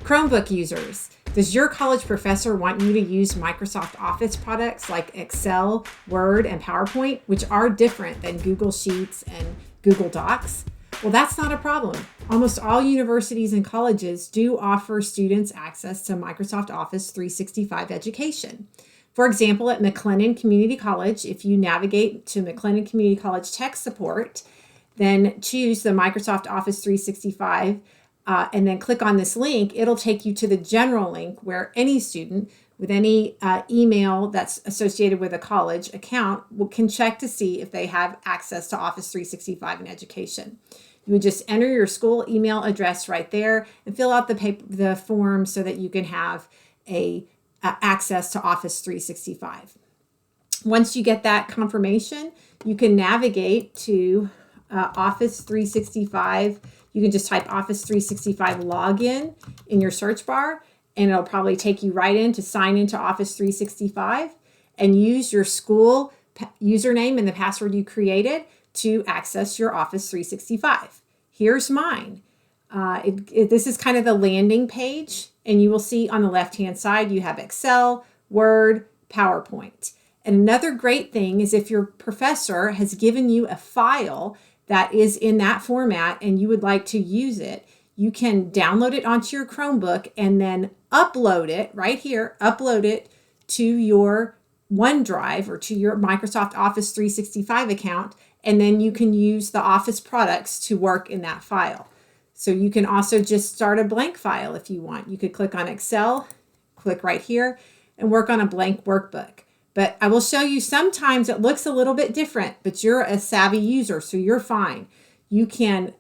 Chromebook users. Does your college professor want you to use Microsoft Office products like Excel, Word, and PowerPoint, which are different than Google Sheets and Google Docs? Well, that's not a problem. Almost all universities and colleges do offer students access to Microsoft Office 365 education. For example, at McLennan Community College, if you navigate to McLennan Community College Tech Support, then choose the Microsoft Office 365 and then click on this link. It'll take you to the general link where any student with any email that's associated with a college account can check to see if they have access to Office 365 in education. You would just enter your school email address right there and fill out the form so that you can have access to Office 365. Once you get that confirmation, you can navigate to Office 365. You can just type Office 365 login in your search bar, and it'll probably take you right in to sign into Office 365 and use your school username and the password you created to access your Office 365. Here's mine. This is kind of the landing page, and you will see on the left-hand side, you have Excel, Word, PowerPoint. And another great thing is if your professor has given you a file that is in that format and you would like to use it, you can download it onto your Chromebook and then upload it right here, upload it to your OneDrive or to your Microsoft Office 365 account, and then you can use the Office products to work in that file. So you can also just start a blank file if you want. You could click on Excel, click right here, and work on a blank workbook. But I will show you sometimes it looks a little bit different, but you're a savvy user, so you're fine. You can,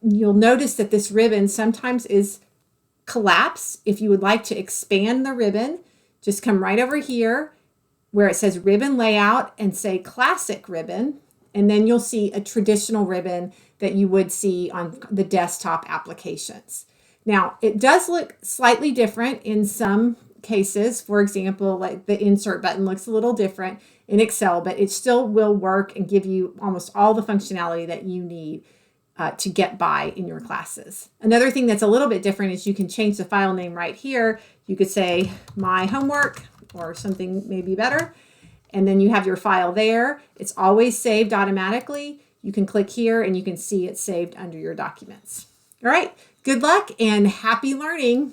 you'll notice that this ribbon sometimes is collapsed. If you would like to expand the ribbon, just come right over here where it says ribbon layout and say classic ribbon. And then you'll see a traditional ribbon that you would see on the desktop applications. Now, it does look slightly different in some cases. For example, like the insert button looks a little different in Excel, but it still will work and give you almost all the functionality that you need to get by in your classes. Another thing that's a little bit different is you can change the file name right here. You could say my homework or something maybe better, and then you have your file there. It's always saved automatically. You can click here and you can see it saved under your documents. All right, good luck and happy learning.